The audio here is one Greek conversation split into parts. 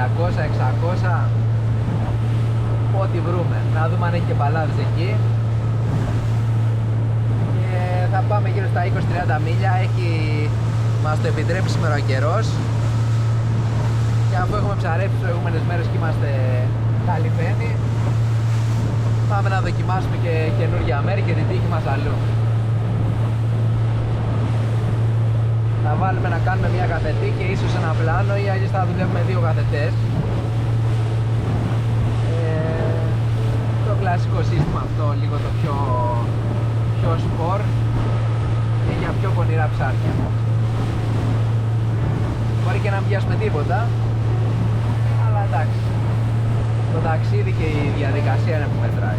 500, 600. Ό,τι βρούμε. Να δούμε αν έχει και μπαλάδες εκεί. Και θα πάμε γύρω στα 20-30 μίλια. Μας το επιτρέπει σήμερα ο καιρός. Και αφού έχουμε ψαρέψει τις προηγούμενες μέρες και είμαστε καλυμμένοι, πάμε να δοκιμάσουμε και καινούργια μέρη και την τύχη μας αλλού. Θα βάλουμε να κάνουμε μια καθετή και ίσως ένα πλάνο, ή αλλιώς θα δουλεύουμε 2 καθετές. Το κλασικό σύστημα αυτό, λίγο το πιο σπορ και για πιο πονηρά ψάρια. Μπορεί και να μην πιάσουμε τίποτα, αλλά εντάξει, το ταξίδι και η διαδικασία είναι που μετράει.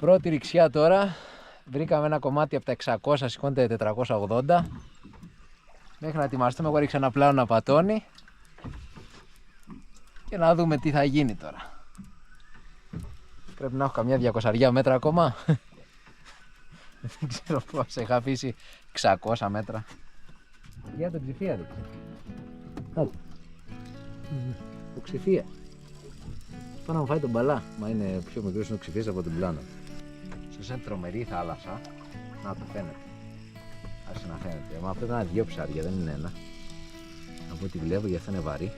Πρώτη ρηξιά τώρα, βρήκαμε ένα κομμάτι από τα 600, σηκώνεται 480. Μέχρι να ετοιμαστούμε, εγώ ρίξα ένα πλάνο να πατώνει και να δούμε τι θα γίνει τώρα. Πρέπει να έχω καμιά 200 μέτρα ακόμα. Δεν ξέρω πώς, είχα αφήσει 600 μέτρα. Για τον ψηφία δείξε. Κάτω. Το ξηφία. Πάω να μου φάει τον μπαλά. Μα είναι πιο μικρός, είναι ο ξηφίας από τον πλάνο. Ίσως είναι τρομερή θάλασσα. Να το φαίνεται. Άρχισε να φαίνεται. Μα πρέπει να είναι 2 ψάρια, δεν είναι ένα. Από ό,τι βλέπω, γι' αυτό είναι βαρύ.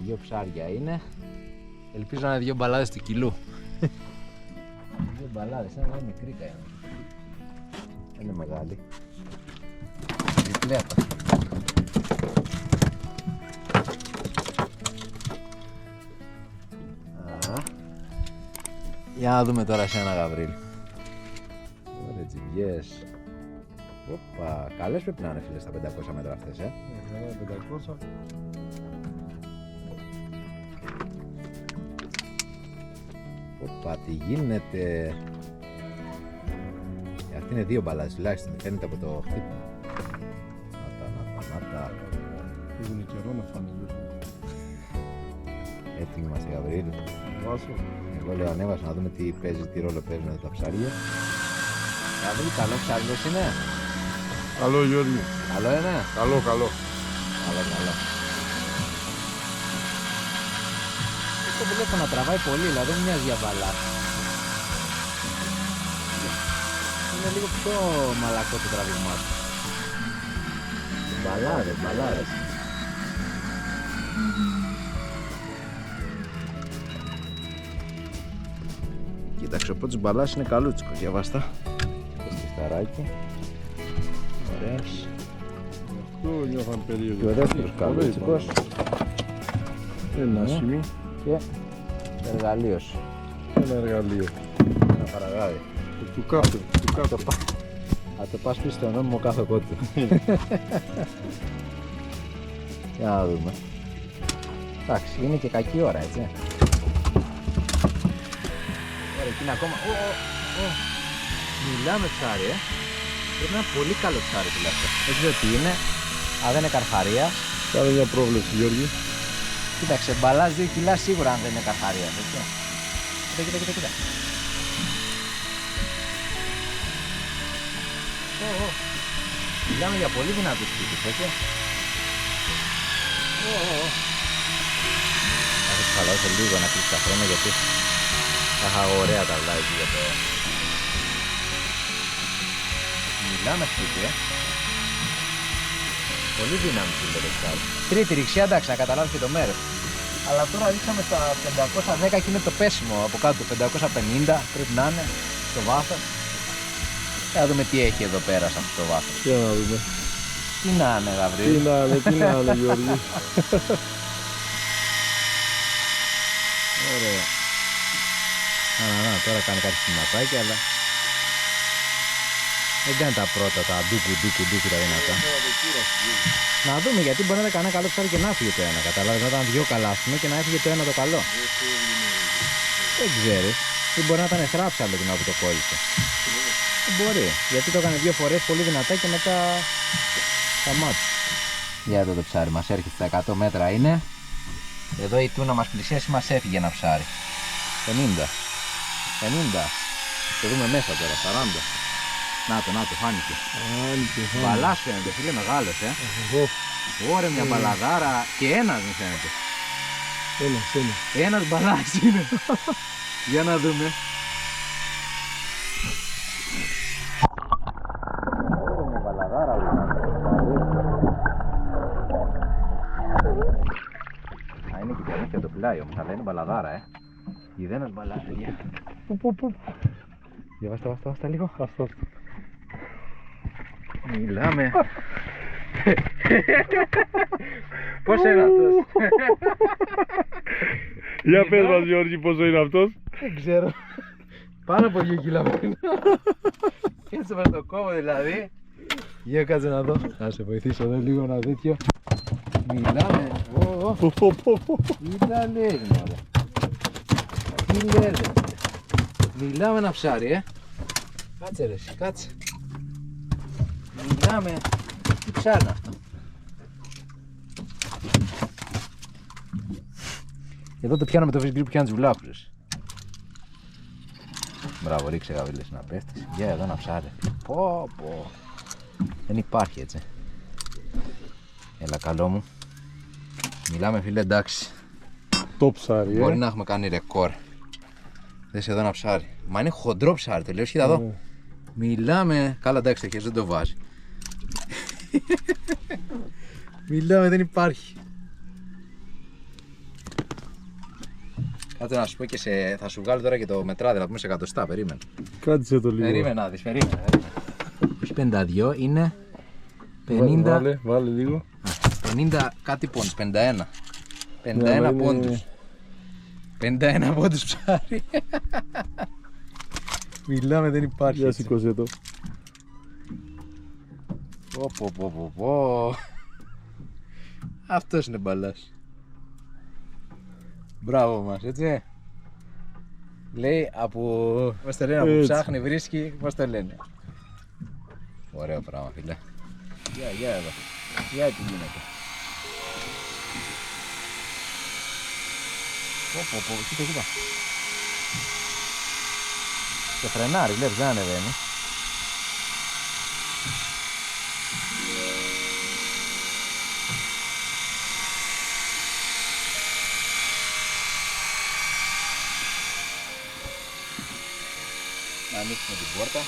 2 ψάρια είναι. Ελπίζω να είναι 2 μπαλάδες του κιλού. 2 μπαλάδες, είναι μικρή καένα. Δεν είναι μεγάλη. Διπλέτα. Για να δούμε τώρα σε ένα Γαβρίλ. Ωραία τζιβιές. Οπα, καλές πρέπει να είναι φίλε στα 500 μέτρα αυτές, 500. Οπα, τι γίνεται. Αυτή είναι 2 μπαλάδες τουλάχιστον, φαίνεται από το χτύπημα. Να. Έχουν καιρό να φάνε λίγο. Έτοιμοι είμαστε Γαβρίλ. Βάσο. Εγώ λέω ανέβασα να δούμε τι ρόλο παίζουν εδώ τα ψάρια. Γαβρίλ, καλό ψάριος είναι. Καλό Γιώργη. Καλό είναι. Καλό. Καλό. Αυτό που βλέπω να τραβάει πολύ, δηλαδή δεν μοιάζει για μπαλά. Είναι λίγο πιο μαλακό το τραβηγμά του. Μπαλάρες. Κοίταξε, ο πρώτος μπαλάς είναι καλούτσικος, για βάστα. Το στιχταράκι. Ωραίος. Αυτό νιώθαν περίοδο. Και ο δεύτερος καλούτσικος. Ένα σημείο. Και εργαλείος. Ένα εργαλείο. Ένα παραγάδι. Του κάτω. Θα το πας πίσω στο νόμιμο κάθοκό του. Για να δούμε. Εντάξει, είναι και κακή ώρα, έτσι. Ωραία, εκεί είναι ακόμα. Μιλάμε ψάρι, Πρέπει να είναι πολύ καλό ψάρι τουλάχιστον. Δεν ξέρω τι είναι. Α, δεν είναι καρχαρία. Κάνε μια πρόβλεψη, Γιώργη. Κοίταξε, μπαλάς 2 κιλά σίγουρα αν δεν είναι καρχαρία. Κοίτα. Μιλάμε για πολύ δυνατούς τύπους, έτσι. Θα σας χαλάσω λίγο να κλείσει τα χρόνια γιατί θα είχα ωραία τα live για το... Μιλάμε σπίτι, Πολύ δύναμη του λεπτάρι. Τρίτη ρηξιά, εντάξει, να καταλάβεις και το μέρος. Αλλά τώρα ρίξαμε στα 510 και είναι το πέσιμο από κάτω, 550 πρέπει να είναι στο βάθος. Θα δούμε τι έχει εδώ πέρα σε αυτό το βάθος. Για να δούμε. Τι να είναι, Γαβρίλ. Τι να είναι, Γιώργη. Ωραία. Τώρα κάνει κάτι σχηματάκι, αλλά δεν κάνει τα πρώτα, τα ντούκου τα δυνατά. Να δούμε, γιατί μπορεί να ήταν κανένα καλό ψάρι και να φύγει το ένα. Καταλάβεις, να ήταν δυο καλά και να έφυγε το ένα το καλό. Δεν ξέρεις. Ή μπορεί να ήταν στράψαλο την ώρα που το κόλλησε. Μπορεί, γιατί το έκανε 2 φορές πολύ δυνατά και μετά σταμάτησε. Για εδώ το ψάρι μας έρχεται στα 100 μέτρα είναι. Εδώ η τούνα μας πλησίασε, μας έφυγε ένα ψάρι. 50. Το δούμε μέσα τώρα, 40. Να το, φάνηκε. Μπαλάς φαίνεται, φίλε, μεγάλος, Ωραία, μια μπαλαδάρα και ένας μου φαίνεται. Ένας μπαλάς είναι. Για να δούμε. Ωραία, μια μπαλαδάρα. Α, είναι και το πλάι όμως, αλλά είναι μπαλαδάρα, Είδε ένας μπαλάς, παιδιά. Για βάστα λίγο. Μιλάμε. Πώς είναι αυτός? Για πες μας Γιώργη πόσο είναι αυτός. Δεν ξέρω. Πάνω από 2 κιλά πρέπει. Έτσι με το κόβω δηλαδή. Για κάτσε να δω. Θα σε βοηθήσω εδώ λίγο ένα τέτοιο. Μιλάμε. Κοίτα λέει, μωρέ. Τι λέτε? Μιλάμε ένα ψάρι, Κάτσε ρε, κάτσε. Μιλάμε. Τι ψάρι είναι αυτό? Εδώ το πιάνω με το φυσγκρι που πιάνει τις βουλάπουλες. Μπράβο, ρίξε γαβίλες να πέφτεις. Για εδώ ένα ψάρι. Πω. Δεν υπάρχει έτσι. Έλα καλό μου. Μιλάμε φίλε, εντάξει. Το ψάρι, Μπορεί να έχουμε κάνει ρεκόρ. Δες εδώ ένα ψάρι. Μα είναι χοντρό ψάρι, το λέω, κοίτα εδώ. Μιλάμε. Καλά, εντάξει, το χέρι δεν το βάζει. Μιλάμε, δεν υπάρχει. Κάτσε να σου πω και θα σου βγάλω τώρα και το μετράδι, να πούμε σε εκατοστά, περίμενε. Κράτησε το λίγο. Περίμενε να δεις, περίμενε. Όχι 52, είναι 50. Βάλε λίγο. 50 κάτι πόντους, 51. 51 πόντους. 51 πόντους ψάρι. Μιλάμε, δεν υπάρχει. Για σήκωσε το. Πω. Αυτός είναι μπαλάς. Μπράβο μας, έτσι. Λέει από... Πώς το λένε, από ψάχνει, βρίσκει, πώς το λένε. Ωραίο πράγμα, φίλε. Για εδώ. Για τι γίνεται. Κοίτα. Και φρενάρι, βλέπεις, δεν ανεβαίνει. Να ανοίξουμε την πόρτα.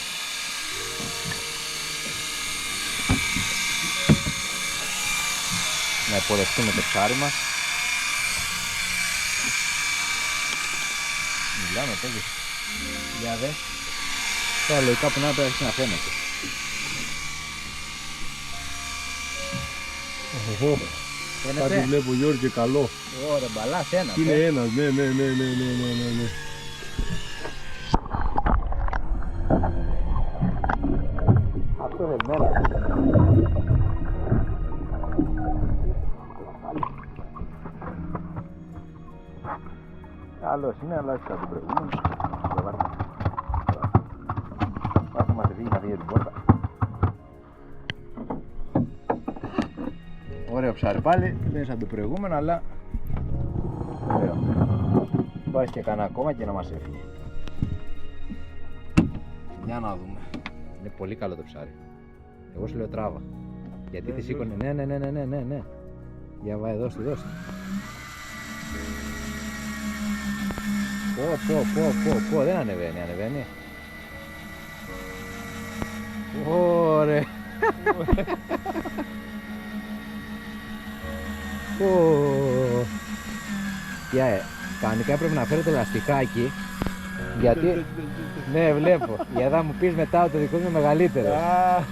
Να υποδεχτούμε το ψάρι μας. Μιλάμε παιδί. Για δε. Τώρα λογικά που να το έχεις να φαίνεται. Κάτι βλέπω Γιώργη και καλό. Ωραία, μπαλάς ένας. Είναι ένας, ναι. Αυτό είναι μέλα. Καλός είναι, αλλά όχι σαν την προηγούμενη. Βάζω μας φύγει να φύγει την πόρτα. Ωραίο ψάρι πάλι, δεν είναι σαν το προηγούμενο, αλλά ωραίο. Πάει και κανένα ακόμα και να μας έφυγε. Για να δούμε. Είναι πολύ καλό το ψάρι. Εγώ σου λέω τράβα. Γιατί τη σήκωνε. Ναι. Για βάει, δώσ' τη. Πω, δεν ανεβαίνει. Ωραία. Κανονικά πρέπει να φέρω το λαστιχάκι. Γιατί, ναι βλέπω, γιατί θα μου πεις μετά ότι το δικό μου είναι μεγαλύτερο.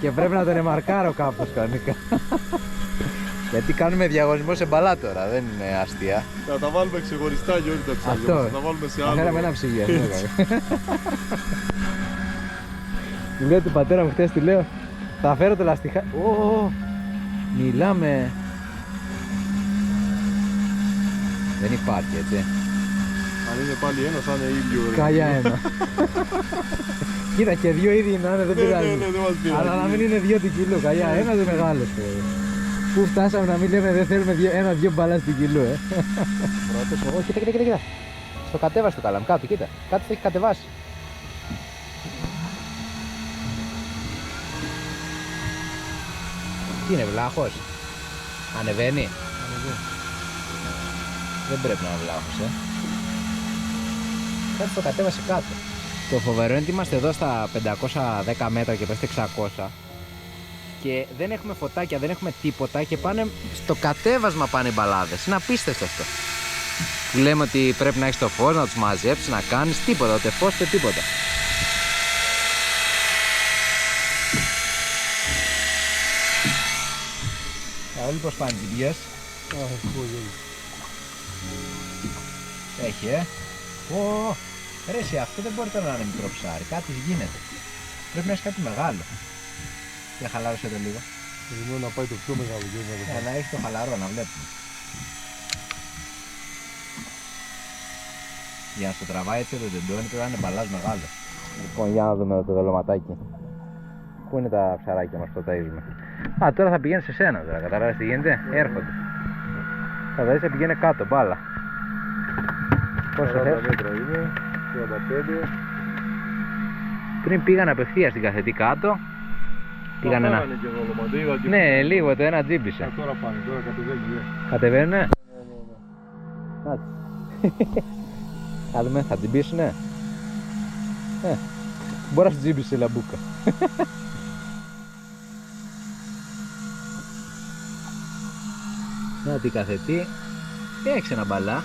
Και πρέπει να τον εμαρκάρω κάπως κανονικά. Γιατί κάνουμε διαγωνισμό σε μπαλά τώρα, δεν είναι αστεία. Θα τα βάλουμε ξεχωριστά Γιώργη τα ψάρια. Αυτό. Θα τα βάλουμε σε Θα άλλο. φέραμε ένα ψυγείο. αυτό έκαμε. Του λέω του πατέρα μου χτες, του λέω θα φέρω το λαστιχά. Μιλάμε. Δεν υπάρχει έτσι. Αν είναι πάλι ένα, θα είναι ίδιο. ρε. Κάλια ένα. Κοίτα και δύο ίδιοι να είναι, δεν Ναι, πειράζει. ναι, δεν μας πειράζει. Αλλά να μην είναι 2 την κιλό, κάλια ένα δεν μεγάλος. Πού φτάσαμε να μην λέμε δεν θέλουμε ένα-δυο μπαλά στην κιλό, Πρώτος εγώ, κοίτα. Στο κατέβασε το καλάμ, κάτω, κοίτα. Κάτι το έχει κατεβάσει. Τι είναι, βλάχος. Ανεβαίνει. Δεν πρέπει να είναι βλάχος, Κάτι το κατέβασε κάτω. Το φοβερό είναι ότι είμαστε εδώ στα 510 μέτρα και πέφτει 600 και δεν έχουμε φωτάκια, δεν έχουμε τίποτα και πάνε στο κατέβασμα πάνε οι μπαλάδες. Είναι απίστευτο αυτό. Που λέμε ότι πρέπει να έχεις το φως, να τους μαζέψεις, να κάνεις τίποτα, ούτε φως ούτε τίποτα. Όλοι πως πάνε οι πιές. Έχει, ρε εσύ, αυτό δεν μπορεί τώρα να είναι μικρό ψάρι, κάτι γίνεται. Πρέπει να έχει κάτι μεγάλο. Για χαλάρωσε το λίγο. Περιμένω να πάει το πιο μεγάλο Γιώργη. Αλλά έχει το χαλαρό να βλέπουμε. Για να στο τραβάει έτσι το τεντώνι πρέπει να είναι μπαλάς μεγάλο. Λοιπόν, για να δούμε το δολωματάκι. Πού είναι τα ψαράκια μας που ταΐζουμε. Α, τώρα θα πηγαίνει σε σένα τώρα, καταλάβεις τι γίνεται. Έρχονται. Θα δεις θα πηγαίνει κάτω, μπάλα. Πόσο θες? 40 μέτρα είναι, 35. Πριν πήγαν απευθείας στην καθετή κάτω. Πήγαν ένα. Και δολωματί, είδα και Ναι, λίγο το ένα τζίμπησε. τώρα πάνε, τώρα κατεβαίνει. Κατεβαίνουνε. Κάτσε. Θα δούμε, θα τζιμπήσουνε. Μπορεί να σου τζίμπησε η λαμπούκα. Να την καθετή. Έχεις ένα μπαλά.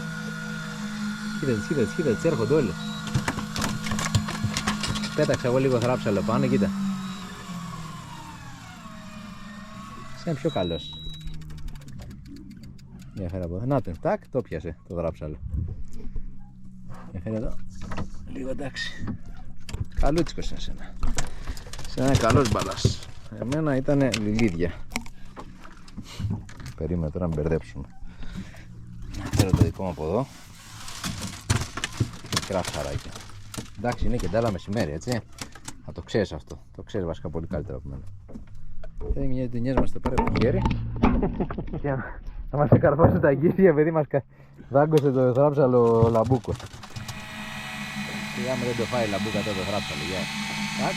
Κοίτα, έρχονται όλες. Πέταξα εγώ λίγο θράψαλο πάνω, κοίτα. Είναι πιο καλός. Για φέρα από εδώ. Να τον, τάκ, το πιάσε το θράψαλο. Για φέρα εδώ. Λίγο εντάξει. Καλούτσικος είναι σένα. Σε ένα καλός μπαλάς. Εμένα ήταν λιλίδια. Περίμενα τώρα να μπερδέψουμε. Φέρω το δικό μου από εδώ. Μικρά ψαράκια. Εντάξει, είναι και τάλα μεσημέρι, έτσι. Θα το ξέρεις αυτό. Το ξέρεις βασικά πολύ καλύτερα από μένα. Θα είναι μια ταινιά μας το πέρα από το χέρι. Και να μας καρφώσει τα γύρια, παιδί μας δάγκωσε το θράψαλο λαμπούκο. Και άμα δεν το φάει λαμπούκα τότε το θράψαλο, γεια. Τάκ.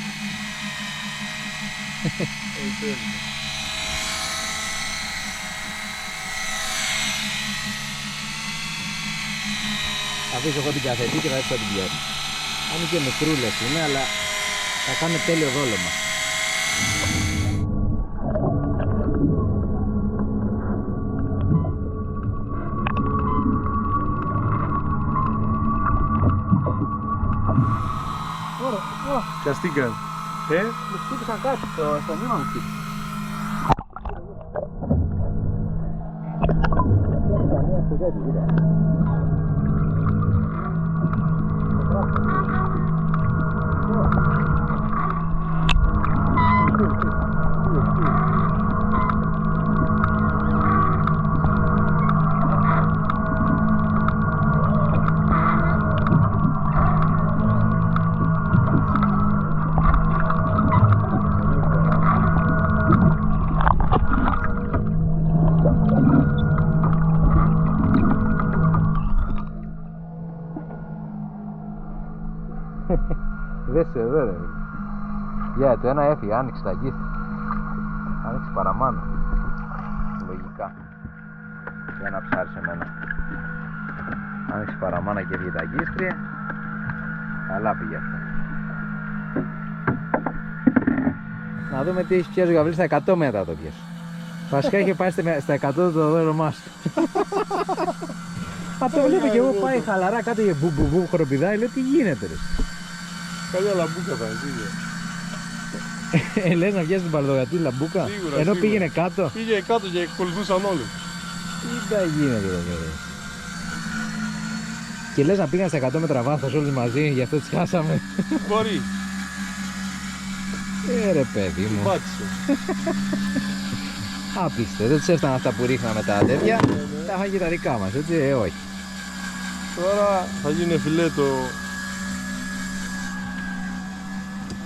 Θα αφήσω εγώ την καθετή και θα έτσι θα την πιάσω. Αν και μικρούλες είναι, αλλά θα κάνουν τέλειο δόλωμα. Πιαστήκαν. Μου χτύπησαν κάτι στο νήμα μου χτύπησαν. Δες εδώ ρε. Για το ένα έφυγε, άνοιξε τα γύθια. Άνοιξε παραμάνω. Λογικά. Για να ψάρει σε μένα. Άνοιξε παραμάνα και έφυγε τα γύστρια. Καλά πήγε αυτό. Να δούμε τι έχει πιάσει ο Γαβρίλης στα 100 μέτρα το πιάσει. Βασικά είχε πάει στα 100 το δόλωμά σου. Α, το βλέπω και εγώ πάει χαλαρά κάτω και μπου χοροπηδάει, λέω τι γίνεται ρε. Καλιά λαμπούκα θα είναι. Λες να πιάσεις την παραδογατή λαμπούκα. Σίγουρα, Ενώ σίγουρα. πήγαινε κάτω. Πήγε κάτω και ακολουθούσαν όλοι. Τι τα γίνεται ρε παιδί. Και λες να πήγαν στα 100 μέτρα βάθος όλοι μαζί, γι' αυτό τις χάσαμε. Μπορεί. Ρε παιδί μου. Πάτησε. Άπληστε, δεν τους έφταναν αυτά που ρίχναμε τα τέτοια. Τα είχαν και τα δικά μας, έτσι, όχι. Τώρα θα γίνει φιλέτο.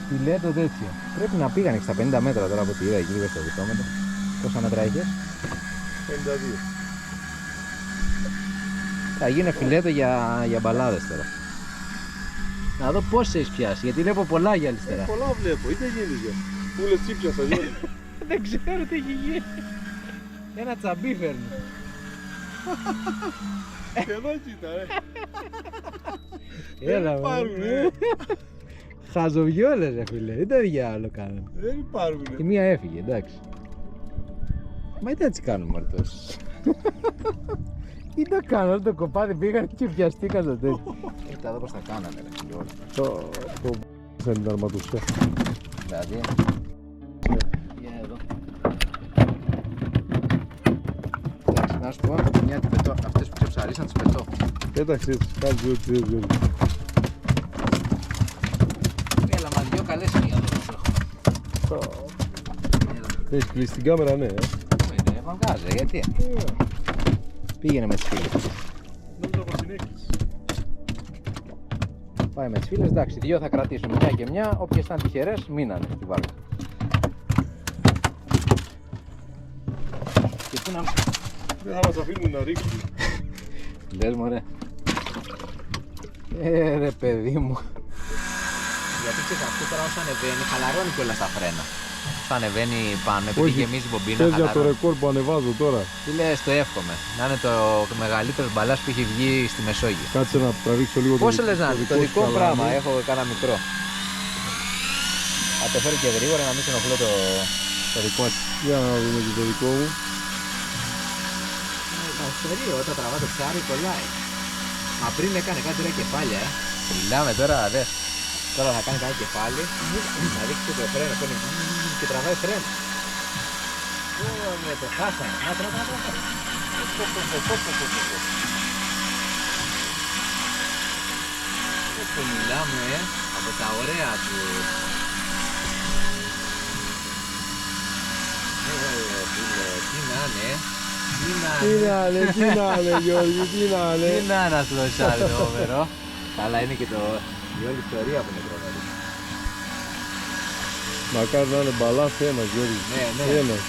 Φιλέτο τέτοιο. Πρέπει να πήγανε στα 50 μέτρα τώρα από ό,τι είδα εκεί λίγο στο διτόμετρο. Πόσα μέτρα είχες? 52. Θα γίνει φιλέτο για μπαλάδες τώρα. Να δω πόσες έχεις πιάσει, γιατί βλέπω πολλά για αριστερά. Πολλά βλέπω, είτε γίνηκε. Μου λες τσίπιασα, Γιώργη. Δεν ξέρω τι έχει γίνει. Ένα τσαμπί φέρνει. Και εδώ κοίτα, Έλα Δεν υπάρχουν, Χαζοβιόλες ρε φίλε, δεν τα διάλογο κάνανε. Δεν υπάρχουν. Η μία έφυγε, εντάξει. Μα γιατί έτσι κάνουμε όλοι τόσοι. Τι τα κάνω, όλο το κοπάδι πήγαν και πιαστήκαν στο τέτοιο. Κοίτα εδώ πως τα κάνανε ρε φίλε όλα. Το δεν είναι αρματουσία. Δηλαδή. Για εδώ. Εντάξει, να σου πω, μια την πετώ, αυτές που ξεψαρίσαν τις πετώ. Πέταξε έτσι, κάνεις ό,τι θες, Γιώργη. Έλα, μα δυο καλές είναι για εδώ που έχω. Έχεις κλείσει την κάμερα, ναι. Δεν βγάζε, γιατί. Πήγαινε με τις φίλες. Νόμιζα πως συνέχισε. Πάει με τις φίλες, εντάξει, δυο θα κρατήσουμε μια και μια, όποιες ήταν τυχερές μείνανε στη βάρκα. Και πού να... Δεν θα μας αφήνουν να ρίξουν. Λες μωρέ. Ρε παιδί μου. Γιατί ξέρεις αυτό τώρα όσο ανεβαίνει, χαλαρώνει κιόλας τα φρένα. Όσο ανεβαίνει πάνω, επειδή γεμίζει η μπομπίνα, Θες για το χαλαρώνει. ρεκόρ που ανεβάζω τώρα. Τι λες, το εύχομαι. Να είναι το μεγαλύτερο μπαλάς που έχει βγει στη Μεσόγειο. Κάτσε να τραβήξω λίγο Πόσο λες να είναι, το δικό σου πράγμα, καλάμι. έχω κάνα μικρό. Θα το φέρω και γρήγορα να μην συνοχλώ το δικό σου. Για να δούμε και το δικό μου. Αστερίο, όταν τραβά το ψάρι κολλάει. Μα πριν έκανε κάτι ρε κεφάλια, Μιλάμε τώρα, δε. Τώρα θα κάνει κάτι κεφάλι, να δείξει το φρένο, παίρνει και τραβάει φρένο. Το χάσανε. Να, Όσο μιλάμε από τα ωραία του. Τι να είναι, Τι να είναι, Γιώργη, τι να είναι. τι να είναι αυτό το ψάρι το φοβερό. Αλλά είναι και η όλη ιστορία που είναι τρομερή. Μακάρι να είναι μπαλάς ένας, Γιώργη. Ναι. Ένας.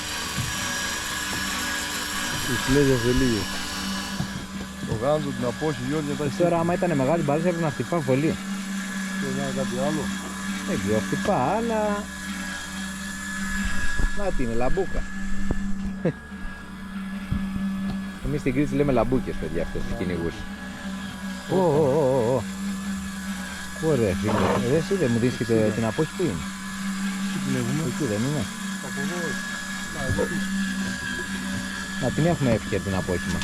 Η συνέχεια σε λίγο. Το γάντζο, την απόχη, Γιώργη, τα έχει. Τώρα άμα ήταν μεγάλη μπάλα έπρεπε να χτυπά πολύ. Δεν κάνει κάτι άλλο. Δεν ξέρω, χτυπά, αλλά... Να τι είναι, λαμπούκα. Εμείς στην Κρήτη λέμε λαμπούκες, παιδιά, αυτές τους κυνηγούς. Ωραία, φίλε. Εσύ δεν μου δεις και την απόχη που είναι. Τι την έχουμε. Εκεί δεν είναι. Από εδώ. Να την έχουμε εύκαιρη την απόχη μας.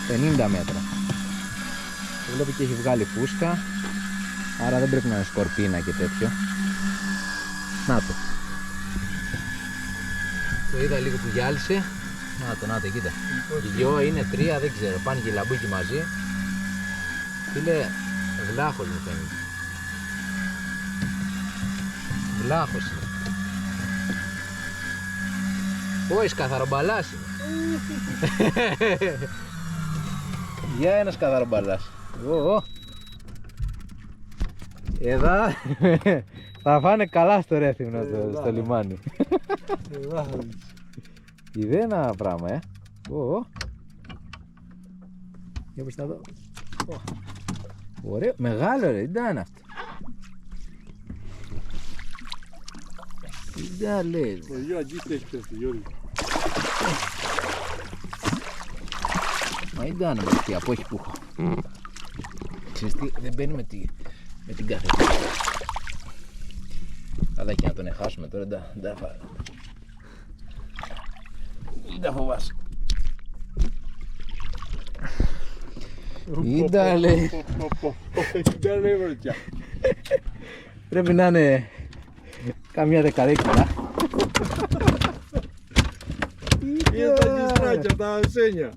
50 μέτρα. Βλέπω και έχει βγάλει φούσκα. Άρα δεν πρέπει να είναι σκορπίνα και τέτοιο. Να το. Το είδα λίγο που γυάλισε. Να το, κοίτα. Δυο είναι, τρία, δεν ξέρω. Πάνε και λαμπούκι μαζί. Φίλε, βλάχος μου φαίνεται. Βλάχος είναι. Όχι, καθαρομπαλάς είναι. Για ένας καθαρομπαλάς. Εδώ θα φάνε καλά στο Ρέθυμνο στο λιμάνι. Είδε ένα πράγμα, Για πως θα δω. Ωραίο, μεγάλο ρε, δεν ήταν αυτό. Δεν λες. Το δυο αγγίστε έχει πέφτει, Γιώργη. Μα δεν ήταν με τη απόχη που έχω. Ξέρεις τι, δεν μπαίνει με την κάθε. Αλλά και να τον εχάσουμε τώρα, δεν τα φάρω. Μην τα φοβάσαι. Ήτανε βρετιά. Πρέπει να είναι καμιά 10 κιλά. Είναι τα γιστράκια, τα ασένια.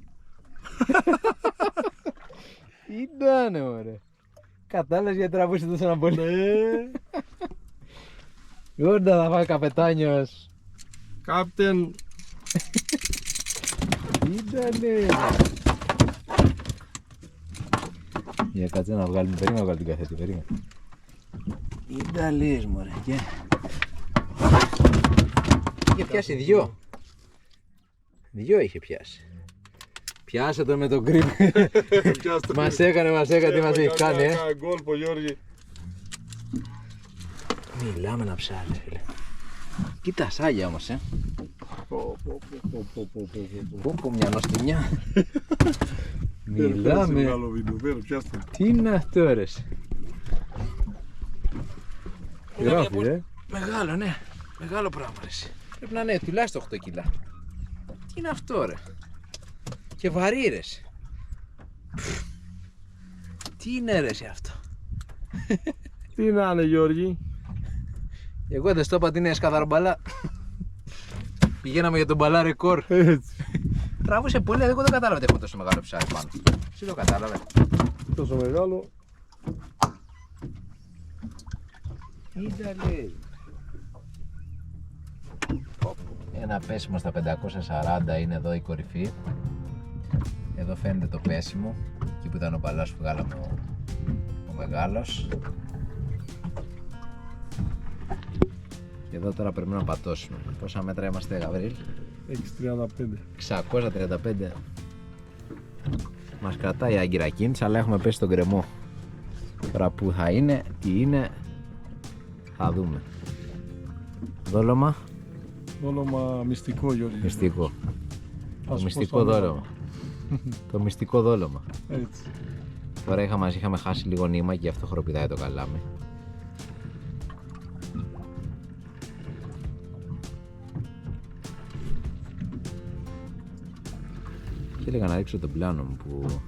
Ήτανε ωραία. Κατάλαβες γιατί τραβούσε τόσο να πολύ. Όντα θα φάει καπετάνιος. Κάπτεν. Ήτανε. Για κάτσε να βγάλουμε, περίμενα να βγάλω την καθέτη, περίμενα. Ήταλες μωρέ, και... Είχε πιάσει δυο. Δυο είχε πιάσει. Πιάσε το με τον γκριμ. Μας έκανε, τι μας έχει κάνει, Γκόλπο, Γιώργη. Μιλάμε να ψάρει, φίλε. Κοίτα σάγια όμως, Πω, μια νοστιμιά. Μιλάμε. Τι είναι αυτό, ρε. Γράφει, Μεγάλο, ναι. Μεγάλο πράγμα, ρε. Πρέπει να είναι τουλάχιστον 8 κιλά. Τι είναι αυτό, ρε. Και βαρύ, ρε. Τι είναι, ρε, αυτό. Τι να είναι, Γιώργη. Εγώ δεν στο είπα ότι είναι σκαθαρομπαλά. Πηγαίναμε για τον μπαλά ρεκόρ. Έτσι. Τραβούσε πολύ, εγώ δεν κατάλαβα ότι έχουμε τόσο μεγάλο ψάρι πάνω. Εσύ το κατάλαβε. Τόσο μεγάλο. Κοίτα λέει. Ένα πέσιμο στα 540 είναι εδώ η κορυφή. Εδώ φαίνεται το πέσιμο. Εκεί που ήταν ο μπαλάς που βγάλαμε ο μεγάλος. Και εδώ τώρα πρέπει να πατώσουμε. Πόσα μέτρα είμαστε, Γαβρίλ? 635. Μας κρατάει η άγκυρα κίνηση, αλλά έχουμε πέσει στον κρεμό. Τώρα που θα είναι, τι είναι, θα δούμε. Δόλωμα. Δόλωμα μυστικό, Γιώργη. Μυστικό. Το μυστικό δόλωμα. Το μυστικό δόλωμα. Έτσι. Τώρα είχαμε χάσει λίγο νήμα και γι' αυτό χοροπηδάει το καλάμι. Και έλεγα να ρίξω τον πλάνο μου που...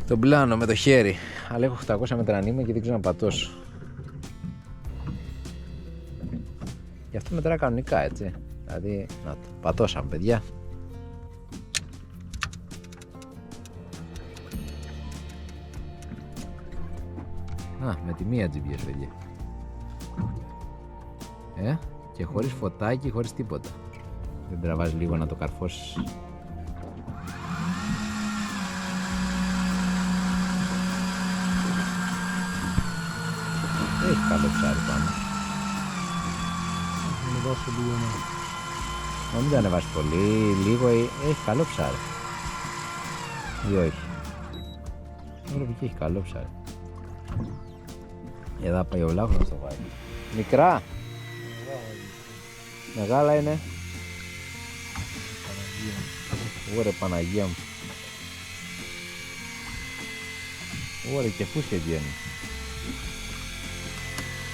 Τον πλάνο με το χέρι. Αλλά έχω 800 μέτρα νήμα και δεν ξέρω να πατώσω. Γι' αυτό μετρά κανονικά, έτσι. Δηλαδή, να το πατώσαμε, παιδιά. Α, με τη μία GPS, παιδιά. Και χωρίς φωτάκι, χωρίς τίποτα. Δεν τραβάς λίγο να το καρφώσεις? Έχει καλό ψάρι πάνω. Να βάσω λίγο Μα μην το ανεβάσει πολύ, λίγο, έχει καλό ψάρι. Ή όχι? Ωραία, και έχει καλό ψάρι. Εδώ πάει ο Βλάχος να στο βάλει. Μικρά! Μεγάλα είναι. Ωραία, Παναγία μου. Ωραία, και φούσια βγαίνει.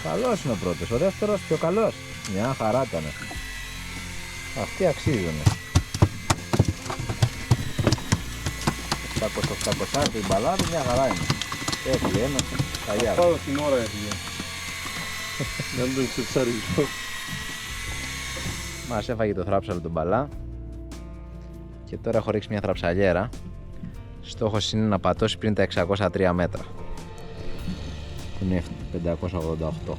Καλός είναι ο πρώτος, ο δεύτερος πιο καλός. Μια χαρά ήτανε. Αυτοί αξίζουνε. 700 την μπαλάδη, μια χαρά είναι. Έφυγε ένας, καλιά. Πάω την ώρα έφυγε. Δεν το ξεψαρίσω. Μας έφαγε το θράψαλο τον μπαλά. Και τώρα έχω ρίξει μια θραψαλιέρα. Στόχος είναι να πατώσει πριν τα 603 μέτρα. Που είναι 588.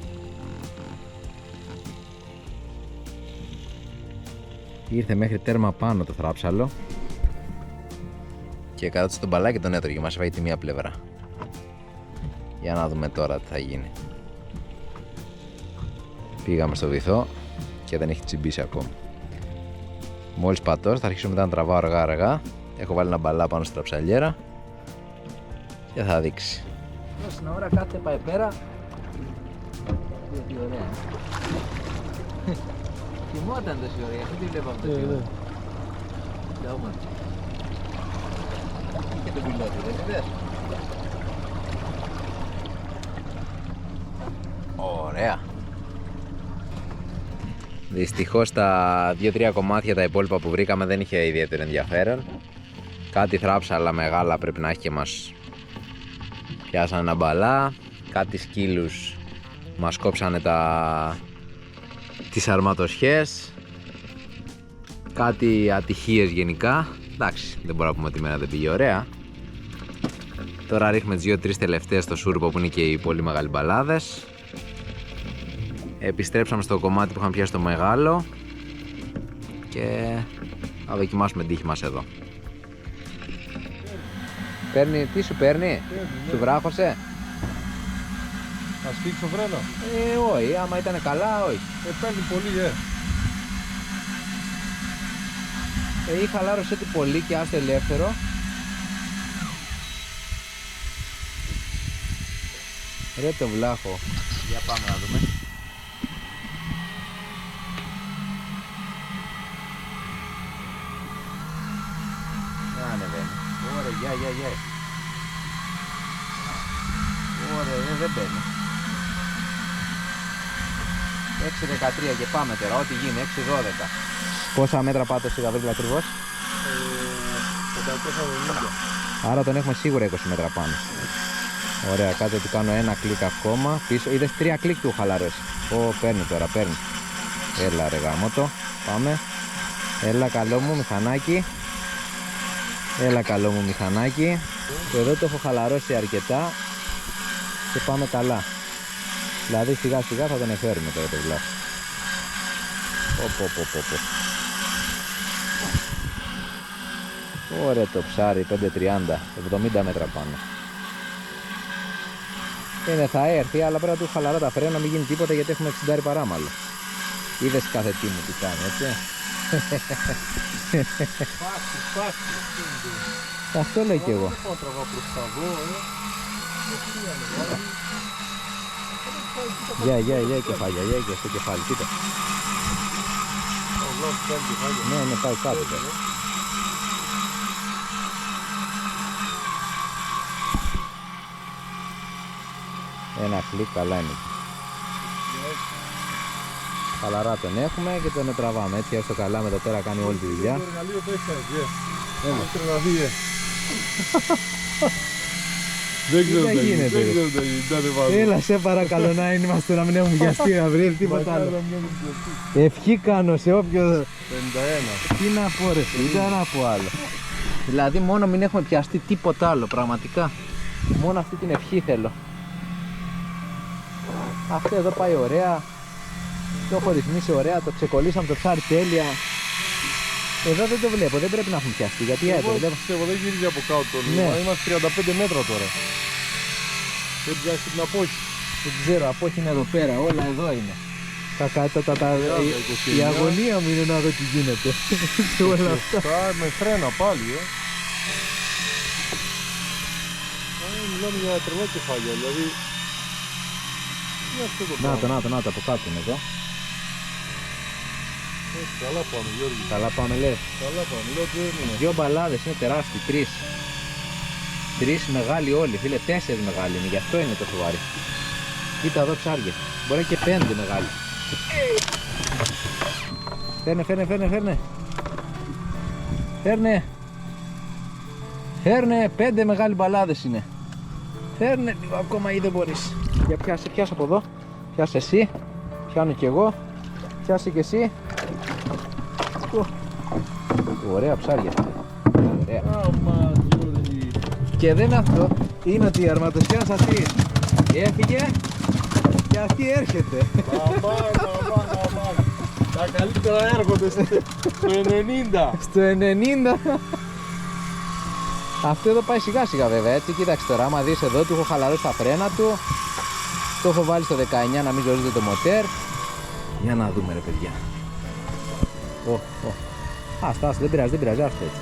Ήρθε μέχρι τέρμα πάνω το θράψαλο. Και κάτσε τον μπαλάκι τον έτρωγε, μας έφαγε τη μία πλευρά. Για να δούμε τώρα τι θα γίνει. Πήγαμε στο βυθό και δεν έχει τσιμπήσει ακόμα. Μόλις πατώ θα αρχίσω μετά να τραβάω αργά. Έχω βάλει ένα μπαλά πάνω στη τραψαλιέρα και θα δείξει. Στην ώρα κάτσε πάει πέρα. Τι ωραία. Θυμόταν τόση ώρα, γιατί τη βλέπω αυτό. Και τον πιλότη, δεν είδες? Ωραία. Δυστυχώς τα 2-3 κομμάτια τα υπόλοιπα που βρήκαμε δεν είχε ιδιαίτερο ενδιαφέρον. Κάτι θράψαλα μεγάλα πρέπει να έχει και μας πιάσαν ένα μπαλά. κάτι σκύλους μας κόψανε τις αρματοσιές, κάτι ατυχίες γενικά. Εντάξει, δεν μπορώ να πούμε ότι η μέρα δεν πήγε ωραία. Τώρα ρίχνουμε τις 2-3 τελευταίες στο σούρπο που είναι και οι πολύ μεγάλοι μπαλάδες. Επιστρέψαμε στο κομμάτι που είχαμε πιάσει το μεγάλο και θα δοκιμάσουμε την τύχη μας εδώ. Παίρνει, τι σου παίρνει, σου βράχωσε? Θα σφίξω φρένο. Όχι, άμα ήταν καλά, όχι. Παίρνει πολύ, Ή χαλάρωσε του πολύ και άστε ελεύθερο. Ρε το βλάχο. Για πάμε να δούμε. Ανεβαίνει. Ωραία, γεια. Ωραία, δεν μπαίνει. 6-13 και πάμε τώρα, ό,τι γίνει, 6-12. Πόσα μέτρα πάτωσε η Γαβρίλα ακριβώς? 590. Άρα τον έχουμε σίγουρα 20 μέτρα πάνω. Ωραία, κάτω του κάνω ένα κλικ ακόμα. Πίσω, είδες 3 κλικ του χαλαρώσει. Παίρνει τώρα, παίρνει. Έλα ρε γαμώτο, πάμε. Έλα καλό μου μηχανάκι. Έλα καλό μου μηχανάκι. Εδώ το έχω χαλαρώσει αρκετά και πάμε καλά. Δηλαδή σιγά σιγά θα τον εφέρουμε τώρα το βλάχο. Ωραία το ψάρι, 5.30, 70 μέτρα πάνω. Θα έρθει, αλλά πρέπει να του χαλαρά τα φρένα, να μην γίνει τίποτα γιατί έχουμε 60 παράμαλο. Είδες κάθε τι μου τι κάνει, έτσι. Αυτό λέω κι εγώ. Γεια κεφάλια, γεια στο κεφάλι, κοίτα. Ναι, πάει κάτω τώρα. Ένα κλικ, καλά είναι. Χαλαρά τον έχουμε και τον τραβάμε, έτσι έστω καλά με το πέρα κάνει όλη τη δουλειά. Δεν ξέρω τι γίνεται. Έλα σε παρακαλώ να είμαστε να μην έχουμε βιαστεί Γαβρίλ, τίποτα άλλο. Ευχή κάνω σε όποιο... 51. Τι να πω ρε, δεν να πω άλλο. Δηλαδή μόνο μην έχουμε πιαστεί τίποτα άλλο, πραγματικά. Μόνο αυτή την ευχή θέλω. Αυτό εδώ πάει ωραία. Το έχω ρυθμίσει ωραία, το ξεκολλήσαμε το ψάρι τέλεια. Εδώ δεν το βλέπω, δεν πρέπει να έχουμε πιαστεί. Γιατί πιστεύω δεν γυρίζει από κάτω. Ναι. Είμαστε 35 μέτρα τώρα. Δεν πιάσει την απόχη. Δεν ξέρω, απόχη είναι εδώ πέρα, όλα εδώ είναι. Η αγωνία μου είναι να δω τι γίνεται. Όλα αυτά. Με φρένα πάλι, μιλάμε για τρελό κεφάλια, δηλαδή. Να το από κάτω είναι εδώ. Καλά πάμε, Γιώργη. Καλά πάμε, λες. Καλά πάμε, λέω ότι είναι. 2 μπαλάδες είναι τεράστιοι, 3. 3 μεγάλοι όλοι, φίλε, 4 μεγάλοι είναι, γι' αυτό είναι τόσο βαρύ. Κοίτα εδώ ψάρια, μπορεί και 5 μεγάλοι. Φέρνε, 5 μεγάλοι μπαλάδες είναι. Φέρνε λίγο ακόμα ή δεν μπορείς. Για πιάσε από εδώ, πιάσε εσύ, πιάνω κι εγώ, πιάσε κι εσύ. Ωραία ψάρια. Ωραία. Και δεν είναι αυτό, είναι ότι η αρματοσιά αυτή έφυγε και αυτή έρχεται. Τα καλύτερα έρχονται στο 90. Στο 90. Αυτό εδώ πάει σιγά σιγά βέβαια, έτσι, κοίταξε τώρα, άμα δεις εδώ του έχω χαλαρώσει τα φρένα του. Το έχω βάλει στο 19 να μην ζορίζεται το μοτέρ. Για να δούμε ρε παιδιά. Άστα, δεν πειράζει, άστα έτσι.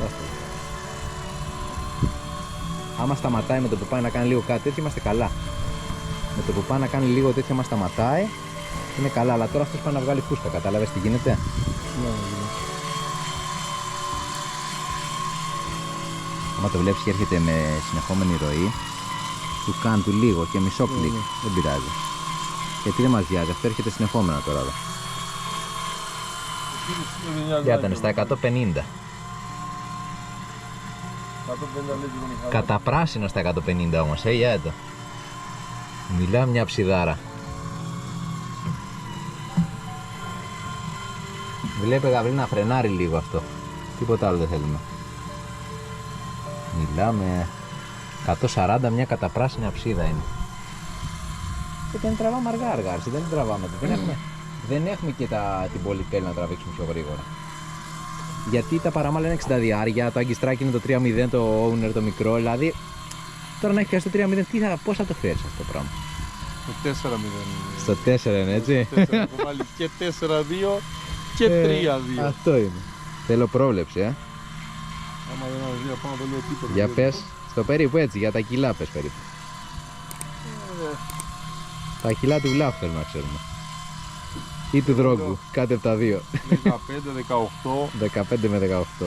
Άμα σταματάει με το που πάει να κάνει λίγο κάτι τέτοιο είμαστε καλά. Με το που πάει να κάνει λίγο τέτοιο άμα σταματάει είναι καλά, αλλά τώρα αυτός πάει να βγάλει φούσκα, κατάλαβες τι γίνεται. Ναι. Άμα το βλέπεις και έρχεται με συνεχόμενη ροή, του κάνει του λίγο και μισό κλικ, δεν πειράζει. Γιατί δεν μας βιάζει, αυτό έρχεται συνεχόμενα τώρα εδώ. Για ήταν στα 150. Κατά πράσινο στα 150 όμως, για εδώ. Μιλάμε μια ψιδάρα. Βλέπει Γαβρίλ να φρενάρει λίγο αυτό. Τίποτα άλλο δεν θέλουμε. Μιλάμε 140, μια καταπράσινη αψίδα είναι. Και δεν τραβάμε αργά, δεν τραβάμε. Δεν έχουμε και την πολυτέλεια να τραβήξουμε πιο γρήγορα. Γιατί τα παραμάλα είναι 60 διάρκεια, το αγκιστράκι είναι το 3-0, το owner το μικρό, δηλαδή τώρα να έχει πιάσει το 3-0, πώς θα το φέρεις αυτό το πράγμα? Στο 4-0. Στο 4 είναι έτσι. 4, έχω βάλει και 4-2 και 3-2. Αυτό είναι. Θέλω πρόβλεψη, Άμα δεν είναι 2 πάνω δεν λέω τίποτα. Για πες, στο περίπου έτσι, για τα κιλά πες περίπου. Τα κιλά του Βλάχου θέλουμε να ξέρουμε. Ή του Δρόγκου, κάτι από τα δύο. 15, 18. 15 με 18.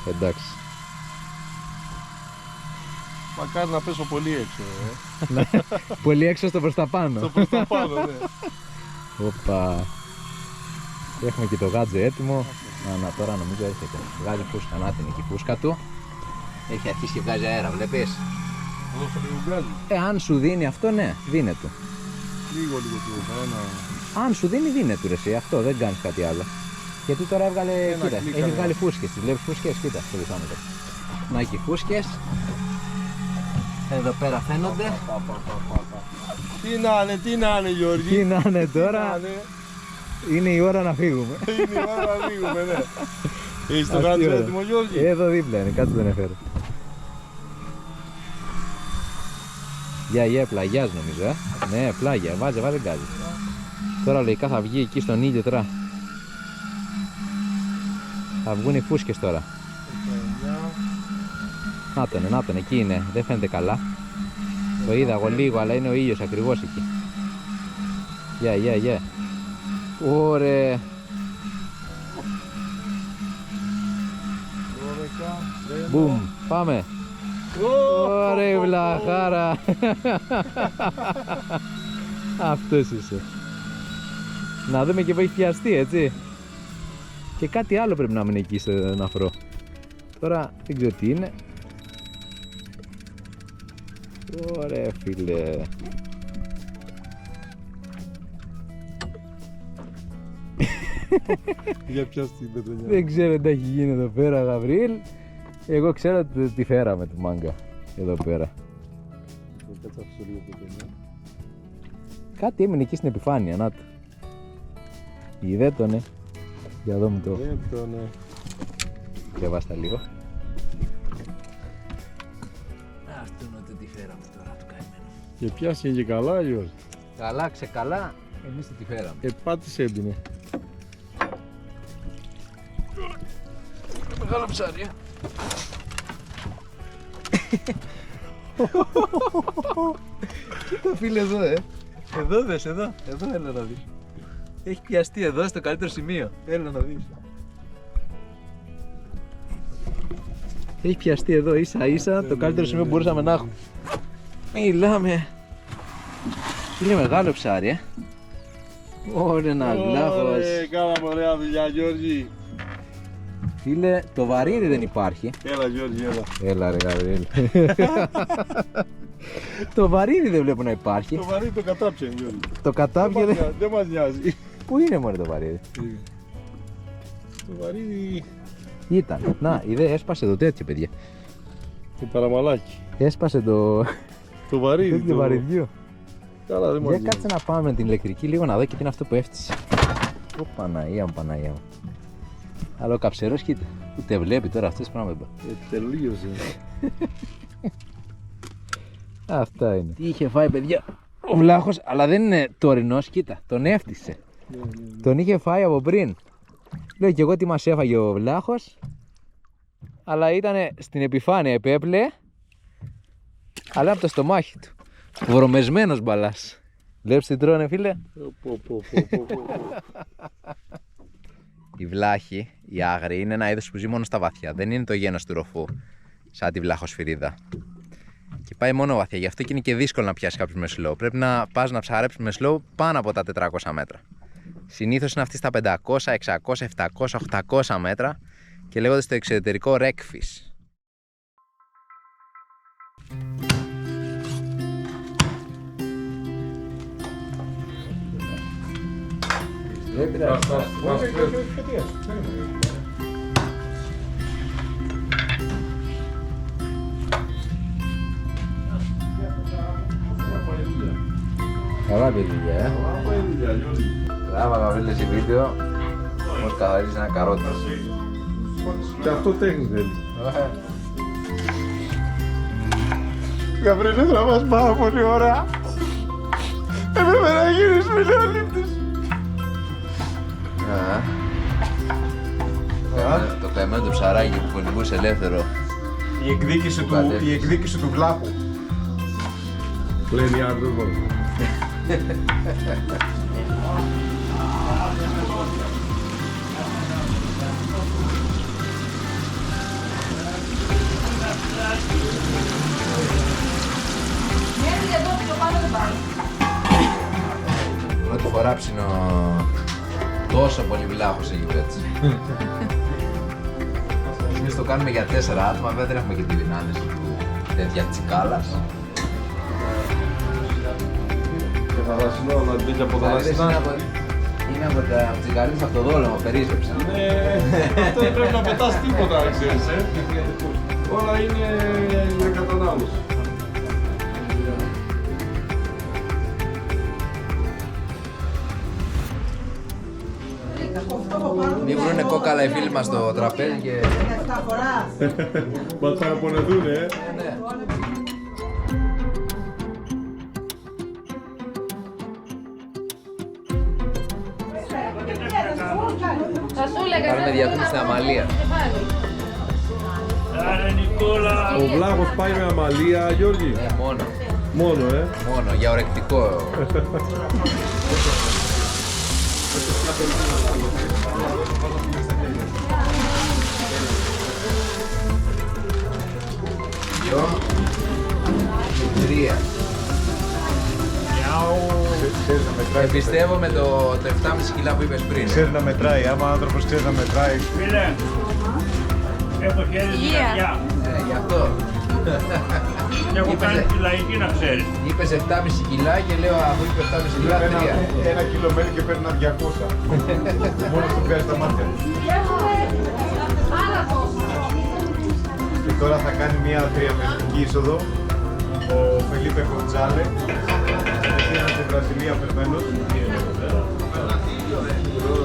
Εντάξει. Μακάρι να πέσω πολύ έξω, Πολύ έξω στο προς τα πάνω. Στο προς τα πάνω, ναι. Οπα. Έχουμε και το γάτζο έτοιμο. Να τώρα νομίζω έρχεται. Βγάζει φούσκα, να την εκεί φούσκα του. Έχει αρχίσει και βγάζει αέρα, βλέπεις. Εδώ θα λίγο βγάζει. Αν σου δίνει αυτό, ναι, δίνε του. Λίγο κανένα. Αν σου δίνει, δίνε του ρε εσύ, αυτό, δεν κάνεις κάτι άλλο. Γιατί τώρα έβγαλε, κοίτα, έχει βγάλει φούσκες, τις βλέπεις φούσκες, κοίτα, στο δισάμετρο. Να έχει φούσκες. Εδώ πέρα φαίνονται. Τι να είναι Γιώργη. Τι να είναι τώρα. Είναι η ώρα να φύγουμε. Είναι η ώρα να φύγουμε, ναι. Έχεις το γάτζο έτοιμο Γιώργη. Εδώ δίπλα είναι, κάτσε τον έφερε. Για πλαγιάζει νομίζω, Ναι, πλάγια, βάζει γκάζι. Τώρα λογικά θα βγει εκεί στον ήλιο τώρα. Θα βγουν οι φούσκες τώρα. Να τον, εκεί είναι, δεν φαίνεται καλά. Το είδα εγώ λίγο, αλλά είναι ο ήλιος ακριβώς εκεί. Γεια. Ωραία. Μπουμ, πάμε. Ωραία βλαχάρα. Αυτός είσαι. Να δούμε και που έχει πιαστεί, έτσι. Και κάτι άλλο πρέπει να μείνει εκεί στον αφρό. Τώρα δεν ξέρω τι είναι. Ωραία φίλε. Για πιάστη την πετρελιά. Δεν ξέρω τι έχει γίνει εδώ πέρα Γαβρίλ. Εγώ ξέρω ότι τη φέραμε τη μάγκα εδώ πέρα. Κάτι έμεινε εκεί στην επιφάνεια, να το. Είδε τον, Για δω μου το. Διαβάστα λίγο. Αυτό είναι ότι τη φέραμε τώρα του καημένου. Και πιάσει και καλά Γιώργη. Καλά, ξεκαλά, εμείς τη φέραμε. Πάτησε έντυνε. Μεγάλο ψάρι, Κοίτα φίλε εδώ, Εδώ δες, εδώ έλα να δεις. Έχει πιαστεί εδώ στο καλύτερο σημείο. Έλα να δεις. Έχει πιαστεί εδώ ίσα το καλύτερο σημείο που μπορούσαμε να έχουμε. Μιλάμε. Είναι μεγάλο ψάρι, Ωραία ένα βλάχος. Κάναμε ωραία δουλειά Γιώργη. Φίλε, το βαρύδι δεν υπάρχει. Έλα Γιώργη, έλα. Έλα ρε Γαβρίλ. Το βαρύδι δεν βλέπω να υπάρχει. Το βαρύδι το κατάπιανε Γιώργη. Το κατάπιανε. Δεν μας νοιάζει. Πού είναι μωρέ το βαρύδι? Το βαρύδι... Ήταν. Να, είδε, έσπασε το τέτοιο παιδιά. Το παραμαλάκι. Έσπασε το... Το βαρύδι. Το βαριδιού. Καλά, δεν μας Για νοιάζει. κάτσε να πάμε με την ηλεκτρική λίγο να δω και τι είναι αυτό που έφτιασε. Ω Παναγία μου. Αλλά ο καψερός κοίτα. Ούτε βλέπει τώρα αυτές πράγματα. Τελείωσε. Αυτά είναι. Τι είχε φάει παιδιά ο βλάχος, αλλά δεν είναι τωρινός, κοίτα, τον έφτιασε. Τον είχε φάει από πριν. Λέω και εγώ τι μας έφαγε ο βλάχος, αλλά ήταν στην επιφάνεια, επέπλε, αλλά από το στομάχι του. Βρωμεσμένος μπαλάς. Βλέπεις τι τρώνε φίλε. Η βλάχη, η άγρη, είναι ένα είδος που ζει μόνο στα βαθιά. Δεν είναι το γένος του ροφού, σαν τη βλάχοσφυρίδα. Και πάει μόνο βαθιά, γι' αυτό και είναι και δύσκολο να πιάσει κάποιος με slow. Πρέπει να πας να ψαρέψεις με slow πάνω από τα 400 μέτρα. Συνήθως είναι αυτή στα 500, 600, 700, 800 μέτρα και λέγονται στο εξωτερικό wreckfish. Δεν πειράζει. Καλά πήγε η δουλειά, Άμα Γαβρίλη σε βίντεο, όμως καθαρίζει ένα καρότι. Και αυτό τέχνη θέλει. Γαβρίλη, τραβάς πάρα πολύ ώρα. Έπρεπε να γίνεις μιλιολήπτης. Το καημένο το ψαράκι που κολυμπούσε ελεύθερο. Η εκδίκηση του βλάπου. Λένε οι άνθρωποι. Πρώτη φορά ψήνω τόσο πολύ βλάχος έχει έτσι. Εμείς το κάνουμε για 4 άτομα, βέβαια δεν έχουμε και τη δυνάμεση του τέτοια τσικάλας. Και θαλασσινό, να μπει από θαλασσινά. Είναι από τα τσικαλίδες αυτοδόλωμα, περίζεψα. Ναι, αυτό δεν πρέπει να πετάς τίποτα, ξέρεις, Όλα είναι για κατανάλωση. Μη βρούνε κόκαλα οι φίλοι μας στο τραπέζι και... Μας παραπονεθούνε, Ναι. Κάνουμε διαφήμιση στην Αμαλία. Ο βλάχος πάει με Αμαλία, Γιώργη. Μόνο. Μόνο, Μόνο, για ορεκτικό. Δυο. Τρία. Πιστεύω με το 7,5 κιλά που είπες πριν. Ξέρει να μετράει, άμα ο άνθρωπος ξέρει να μετράει. Φίλε, έχω χέρι στην καρδιά. Γι' αυτό. Και έχω κάνει τη λαϊκή να ξέρεις. Είπες 7,5 κιλά και λέω αφού είπε 7,5 κιλά, 3. Ένα κιλό μένει και παίρνει ένα 200. Μόνος του βγάζει τα μάτια. Και τώρα θα κάνει μια τριαμετρική είσοδο ο Φελίπε Κοντζάλε. Είναι στη Βραζιλία περμένος.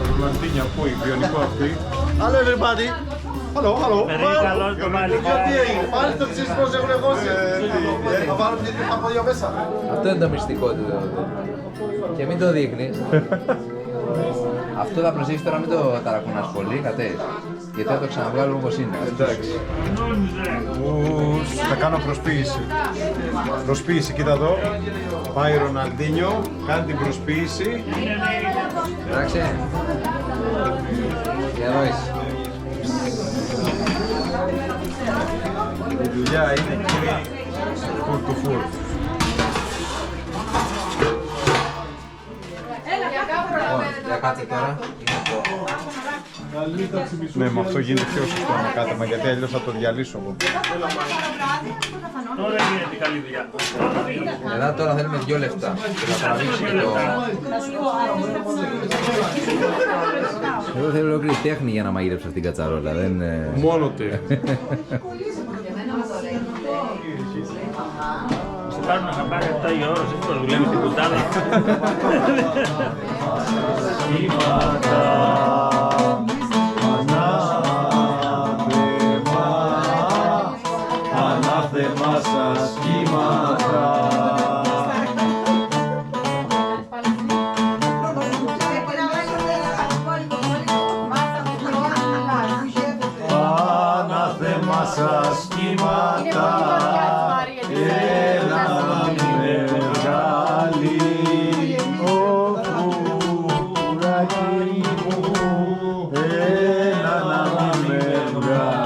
Ροναντίνια που η βιονικό αυτή. Hello everybody. Hello, hello. Περίκαλο το μαλλικάρι. Πάλι το ψήσιμος έχουν δώσει. Θα βάλω την από δύο μέσα. Αυτό είναι το μυστικό του. Και μην το δείχνεις. Αυτό θα προσέξεις τώρα, μην το ταρακουνάς πολύ, κατές. Γιατί θα το ξαναβγάλω όπως είναι. Εντάξει. Θα κάνω προσποίηση. Προσποίηση, κοίτα εδώ. Πάει Ροναλντίνιο, κάνει την προσποίηση. Εντάξει. Για εδώ είσαι. Η δουλειά είναι κύριε φουρ του φουρ. Για κάτσε τώρα. Ναι, με αυτό γίνεται πιο σωστό ένα κάτεμα, γιατί αλλιώς θα το διαλύσω εγώ. Τώρα γίνεται καλή δουλειά. Εδώ τώρα θέλουμε 2 λεπτά. Και θα τραβήξουμε το... Εγώ θέλω ολόκληρη τέχνη για να μαγειρέψω αυτήν την κατσαρόλα. Δεν... Μόνο τέχνη. Σε πάρουν να πάρει 7 η ώρα, εσύ τώρα δουλεύεις την κουτάλα. Ανάθεμα σας κύματα. Ανάθεμα σας κύματα. Έλα να με βγάλει ο φουράκι μου. Έλα να με βγάλει.